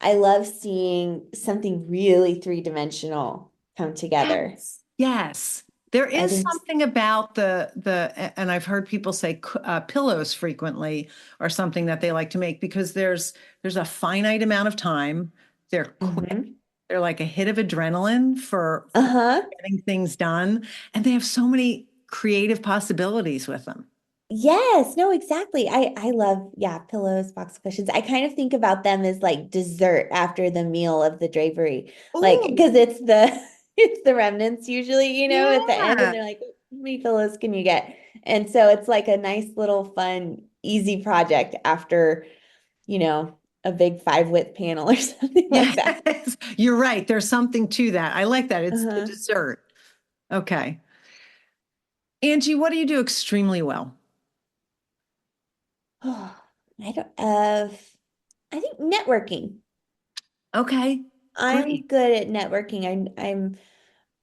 I love seeing something really three-dimensional come together. Yes. Yes. There I is think, something about and I've heard people say pillows frequently are something that they like to make because there's a finite amount of time. They're quick. mhm. They're like a hit of adrenaline for Uh-huh. getting things done, and they have so many creative possibilities with them. Yes, no, exactly. I love, yeah, pillows, box cushions. I kind of think about them as like dessert after the meal of the drapery. Like, Oh, because it's the it's the remnants usually, at the end, and yeah. they're like, how many pillows can you get? And so it's like a nice little fun, easy project after, a big 5 width panel or something like that. Yes, you're right. There's something to that. I like that. It's the Uh-huh. dessert. Okay. Angie, what do you do extremely well? Oh, I don't I think networking. Okay, I'm great. good at networking.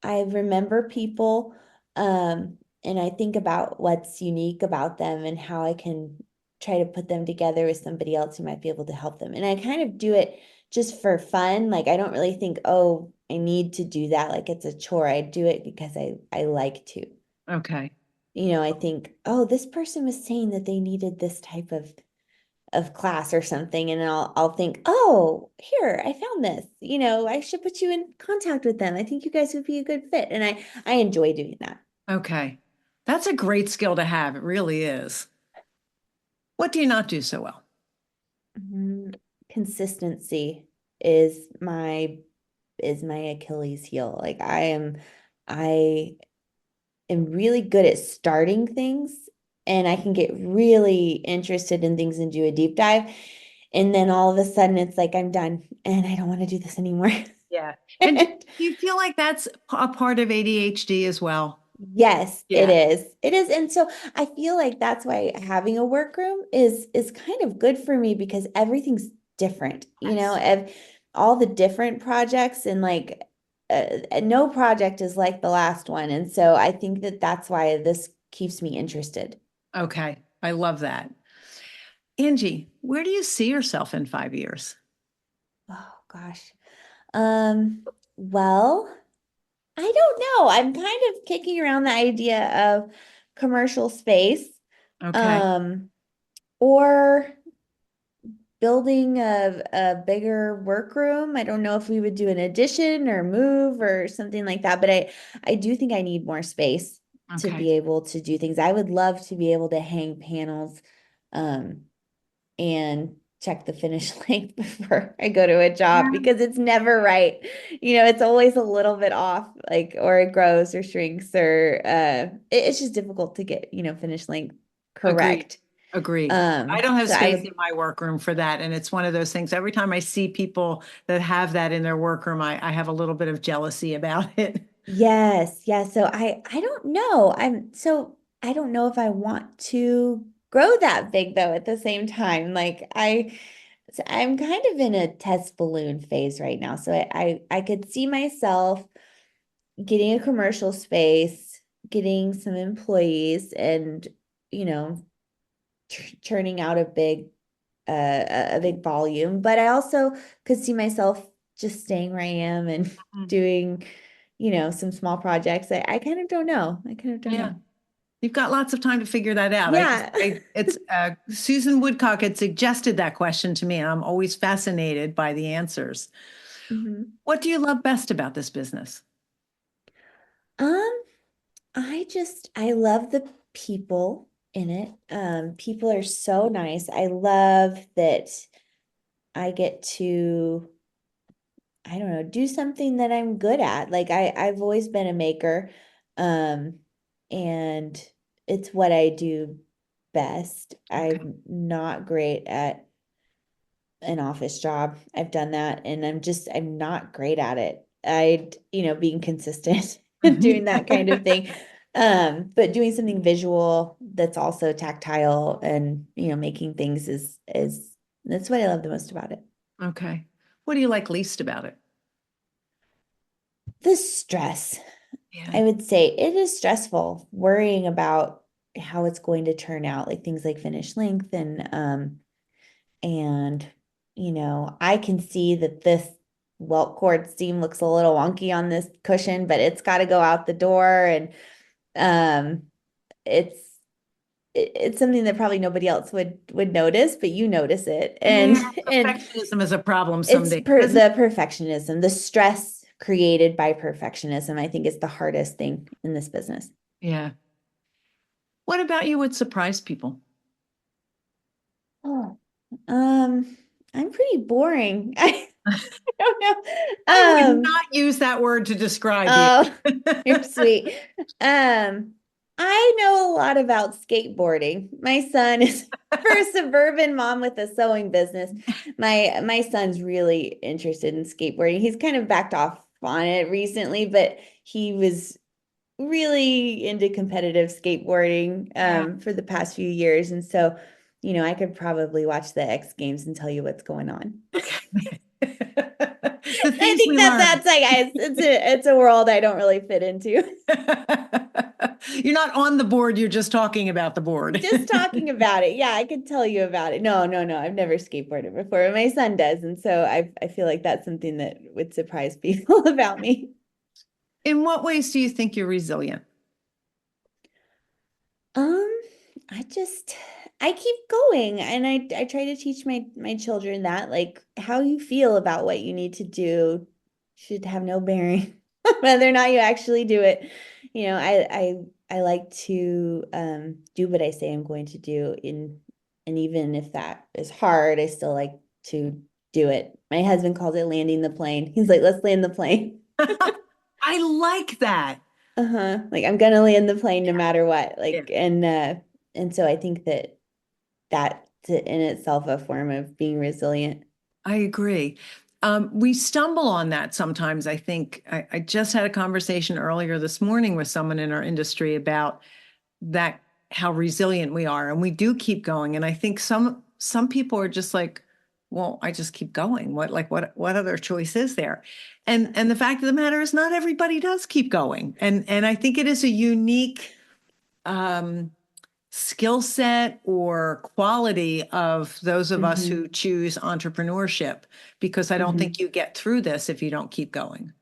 I remember people, and I think about what's unique about them and how I can try to put them together with somebody else who might be able to help them. And I kind of do it just for fun. Like I don't really think, oh, I need to do that. Like it's a chore. I do it because I like to. Okay. I think, oh, this person was saying that they needed this type of class or something, and I'll think, oh, here, I found this. I should put you in contact with them. I think you guys would be a good fit. And I enjoy doing that. Okay. That's a great skill to have. It really is. What do you not do so well? Mhm. Consistency is my Achilles heel. Like I am really good at starting things, and I can get really interested in things and do a deep dive. And then all of a sudden it's like I'm done and I don't want to do this anymore. Yeah. And do you feel like that's a part of ADHD as well? Yes, it Yeah. is. It is. And so I feel like that's why having a workroom is kind of good for me because everything's different, Yes. all the different projects and like no project is like the last one. And so I think that that's why this keeps me interested. Okay. I love that. Angie, where do you see yourself in 5 years? Oh gosh. Well, I don't know. I'm kind of kicking around the idea of commercial space. Okay. Um, or building a bigger workroom. I don't know if we would do an addition or move or something like that, but I do think I need more space to Okay. be able to do things. I would love to be able to hang panels um and check the finish length before I go to a job Yeah. because it's never right. It's always a little bit off, like or it grows or shrinks or it's just difficult to get, finish length Agreed. correct. Agreed. I don't have So I space would in my workroom for that. And it's one of those things. Every time I see people that have that in their workroom, I have a little bit of jealousy about it. Yes, yes. So I don't know. I don't know if I want to grow that big though at the same time. Like I'm kind of in a test balloon phase right now. So I could see myself getting a commercial space, getting some employees and, you know, churning out a big volume, but I also could see myself just staying where I am and Mm. doing, some small projects. I kind of don't know. I kind of don't Yeah. know. You've got lots of time to figure that out. Yeah. It's Susan Woodcock had suggested that question to me, and I'm always fascinated by the answers. Mhm. What do you love best about this business? Um, I love the people in it. People are so nice. I love that I get to I don't know, do something that I'm good at. Like I've always been a maker. Um, and it's what I do best. Okay. I'm not great at an office job. I've done that and I'm not great at it. Being consistent and doing that kind of thing. But doing something visual that's also tactile and, making things is that's what I love the most about it. Okay. What do you like least about it? The stress. Yeah. I would say it is stressful worrying about how it's going to turn out, like things like finish length and I can see that this welt cord seam looks a little wonky on this cushion, but it's got to go out the door and um it's it's something that probably nobody else would notice, but you notice it. And Yeah, and perfectionism is a problem some it's days, isn't it? the perfectionism, the stress created by perfectionism, I think is the hardest thing in this business. Yeah. What about you would surprise people? Oh, I'm pretty boring. I don't I would know. not use that word to describe you. Oh, you're sweet. I know a lot about skateboarding. My son is for a suburban mom with a sewing business. My son's really interested in skateboarding. He's kind of backed off on it recently, but he was really into competitive skateboarding Yeah. for the past few years. And so, I could probably watch the X Games and tell you what's going on. Okay. The I things think we that learn. that's like it's a world I don't really fit into. You're not on the board, you're just talking about the board. Just talking about it. Yeah, I could tell you about it. No, no, no. I've never skateboarded before, but my son does. And so I feel like that's something that would surprise people about me. In what ways do you think you're resilient? Um, I just I keep going and I try to teach my children that like how you feel about what you need to do should have no bearing whether or not you actually do it. I like to do what I say I'm going to do and even if that is hard, I still like to do it. My husband calls it landing the plane. He's like, let's land the plane. I like that. Uh-huh. Like I'm gonna land the plane no matter what. Yeah. And so I think that that's in itself a form of being resilient. I agree. We stumble on that sometimes. I think I just had a conversation earlier this morning with someone in our industry about that, how resilient we are, and we do keep going. And I think some people are just like, well, I just keep going. What other choice is there? And the fact of the matter is, not everybody does keep going. And I think it is a unique um, skill set or quality of those of us Hmm. who choose entrepreneurship, because I don't think Hmm. you get through this if you don't keep going.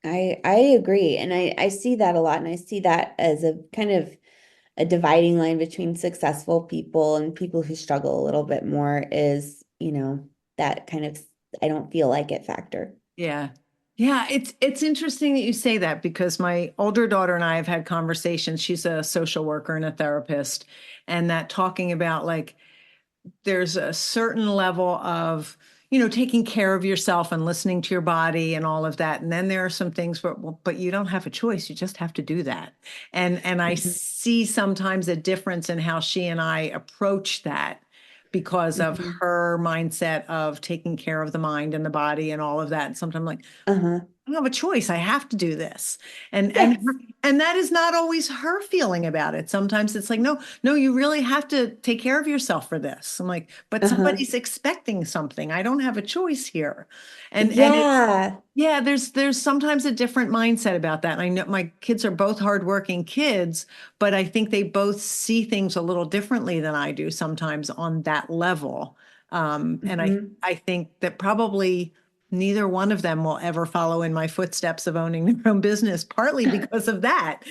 I agree. And I see that a lot. And I see that as a kind of a dividing line between successful people and people who struggle a little bit more is, that kind of I don't feel like it factor. Yeah. Yeah, it's interesting that you say that because my older daughter and I have had conversations. She's a social worker and a therapist, and that talking about like there's a certain level of, taking care of yourself and listening to your body and all of that. And then there are some things where, well, but you don't have a choice. You just have to do that. And I Hmm. see sometimes a difference in how she and I approach that because of Hmm. her mindset of taking care of the mind and the body and all of that. And sometimes I'm like, Uh-huh. I don't have a choice. I have to do this. And and Yes. and that is not always her feeling about it. Sometimes it's like, no, no, you really have to take care of yourself for this. I'm like, but Uh-huh. somebody's expecting something. I don't have a choice here. And it's Yeah. yeah, there's sometimes a different mindset about that. And I know my kids are both hardworking kids, but I think they both see things a little differently than I do sometimes on that level. And Hmm. I think that probably neither one of them will ever follow in my footsteps of owning their own business, partly because of that.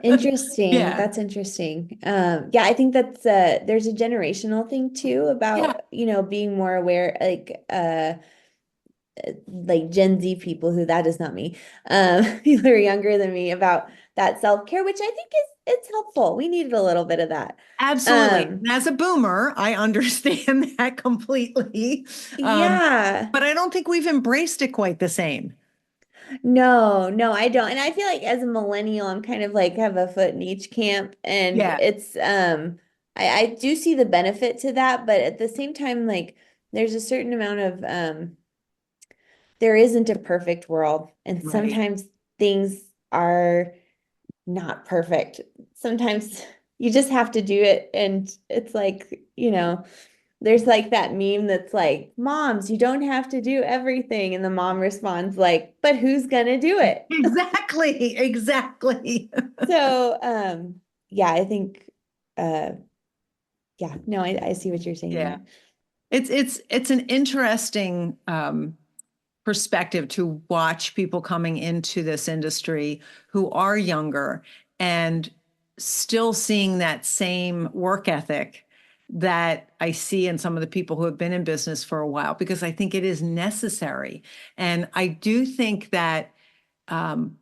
Interesting. Yeah. That's interesting. Yeah, I think that's there's a generational thing too Yeah. about, being more aware, like Gen Z people who that is not me, people who are younger than me about that self-care, which I think it's helpful. We needed a little bit of that. Absolutely. And as a boomer, I understand that completely. Yeah. But I don't think we've embraced it quite the same. No, I don't. And I feel like as a millennial, I'm kind of like have a foot in each camp. And Yeah. it's I do see the benefit to that, but at the same time, like there's a certain amount of there isn't a perfect world. And Right. sometimes things are not perfect. Sometimes you just have to do it. And it's like, there's like that meme that's like, moms, you don't have to do everything. And the mom responds like, but who's gonna do it? Exactly. Exactly. So, yeah, I think, uh, yeah, no, I see what you're saying Yeah. there. It's an interesting perspective to watch people coming into this industry who are younger and still seeing that same work ethic that I see in some of the people who have been in business for a while, because I think it is necessary. And I do think that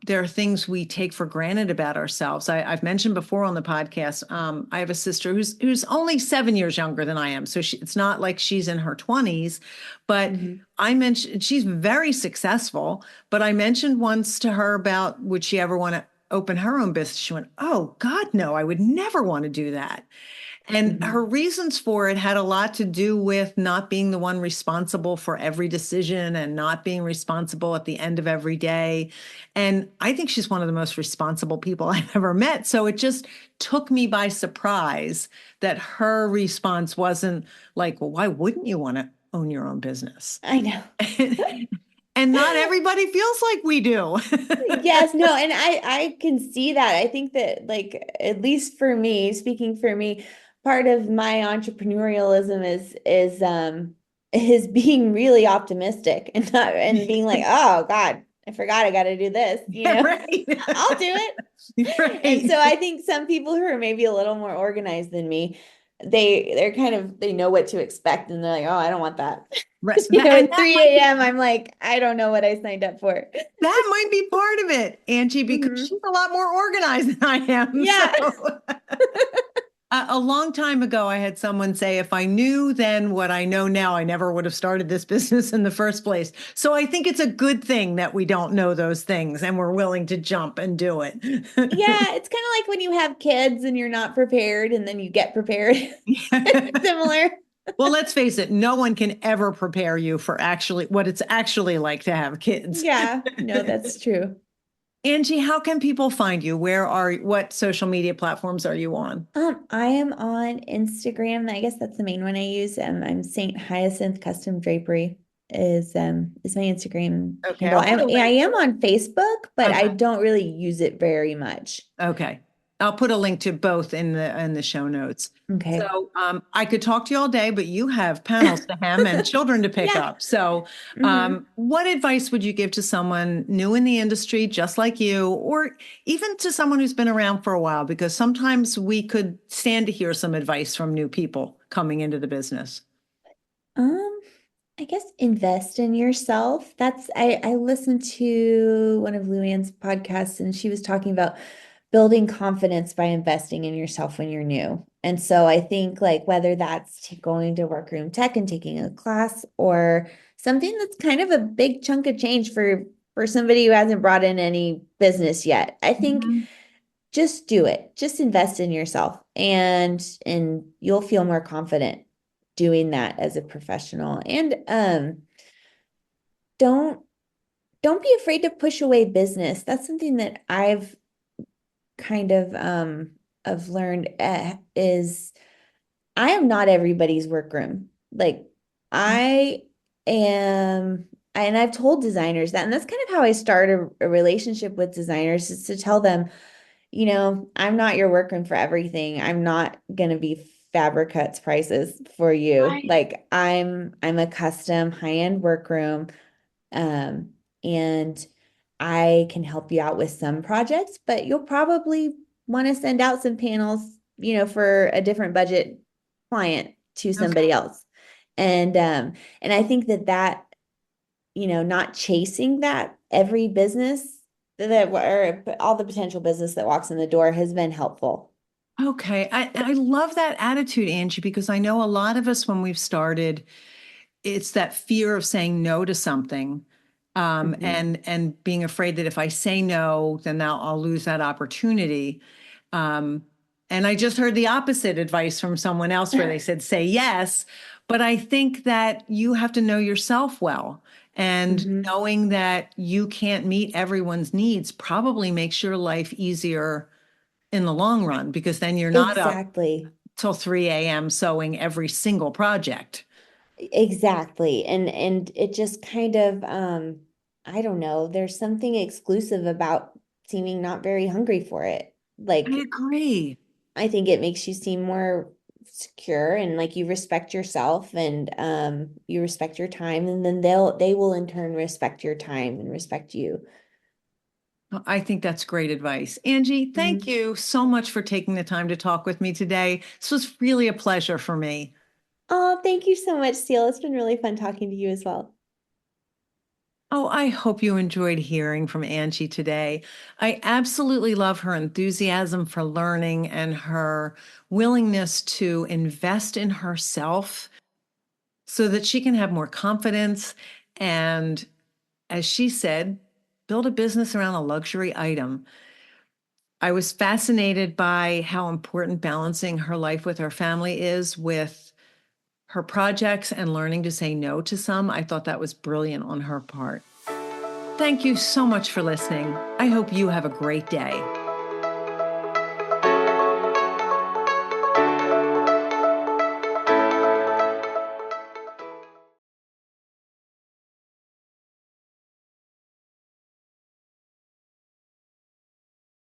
there are things we take for granted about ourselves. I've mentioned before on the podcast. I have a sister who's only 7 years younger than I am, so it's not like she's in her 20s. But Mhm. I mentioned she's very successful. But I mentioned once to her about would she ever want to open her own business. She went, "Oh God, no! I would never want to do that." And Mhm. her reasons for it had a lot to do with not being the one responsible for every decision and not being responsible at the end of every day. And I think she's one of the most responsible people I've ever met. So it just took me by surprise that her response wasn't like, well, why wouldn't you want to own your own business? I know. And not everybody feels like we do. Yes, no, and I can see that. I think that like at least for me, speaking for me, part of my entrepreneurialism is being really optimistic and not and being like, oh God, I forgot I got to do this, Right. I'll do it. And Right. so I think some people who are maybe a little more organized than me, they're kind of they know what to expect and they're like, oh, I don't want that. Right. And At that 3 might be a.m. I'm like, I don't know what I signed up for. that might be part of it, Angie, because Mhm. she's a lot more organized than I am. So Yeah. a long time ago, I had someone say, if I knew then what I know now, I never would have started this business in the first place. So I think it's a good thing that we don't know those things and we're willing to jump and do it. Yeah, it's kind of like when you have kids and you're not prepared and then you get prepared. Similar. Well, let's face it, no one can ever prepare you for actually what it's actually like to have kids. Yeah, no, that's true. Angie, how can people find you? What social media platforms are you on? I am on Instagram. I guess that's the main one I use. I'm Saint Hyacinth Custom Drapery is my Instagram Okay, handle. I'll put a I link. am on Facebook, but I Okay. don't really use it very much. Okay. I'll put a link to both in the show notes. Okay. So I could talk to you all day, but you have panels to hem and children to pick Yeah. up. So Hmm. what advice would you give to someone new in the industry, just like you, or even to someone who's been around for a while? Because sometimes we could stand to hear some advice from new people coming into the business. I guess invest in yourself. I listened to one of Luann's podcasts and she was talking about building confidence by investing in yourself when you're new. And so I think like whether that's going to Workroom Tech and taking a class or something that's kind of a big chunk of change for somebody who hasn't brought in any business yet. I think Mhm. just do it. Just invest in yourself and you'll feel more confident doing that as a professional. And don't don't be afraid to push away business. That's something that I've kind of learned is I am not everybody's workroom. Like I am and I've told designers that, and that's kind of how I start a relationship with designers is to tell them, I'm not your workroom for everything. I'm not gonna be fabric cuts prices for you. Right. Like I'm a custom high-end workroom. And I can help you out with some projects, but you'll probably want to send out some panels, for a different budget client to somebody Okay. else. And I think that not chasing that every business or all the potential business that walks in the door has been helpful. Okay. I love that attitude, Angie, because I know a lot of us when we've started, it's that fear of saying no to something. Mhm. And being afraid that if I say no, then now I'll lose that opportunity. Um, and I just heard the opposite advice from someone else where they said, say yes. But I think that you have to know yourself well. And Mhm. knowing that you can't meet everyone's needs probably makes your life easier in the long run because then you're not up Exactly. till 3 a.m. sewing every single project. Exactly. And it just kind of I don't know, there's something exclusive about seeming not very hungry for it. I Like agree. I think it makes you seem more secure and like you respect yourself and you respect your time and then they will in turn respect your time and respect you. I think that's great advice. Angie, thank Mhm. you so much for taking the time to talk with me today. This was really a pleasure for me. Oh, thank you so much, Seal. It's been really fun talking to you as well. Oh, I hope you enjoyed hearing from Angie today. I absolutely love her enthusiasm for learning and her willingness to invest in herself so that she can have more confidence and, as she said, build a business around a luxury item. I was fascinated by how important balancing her life with her family is with her projects and learning to say no to some. I thought that was brilliant on her part. Thank you so much for listening. I hope you have a great day.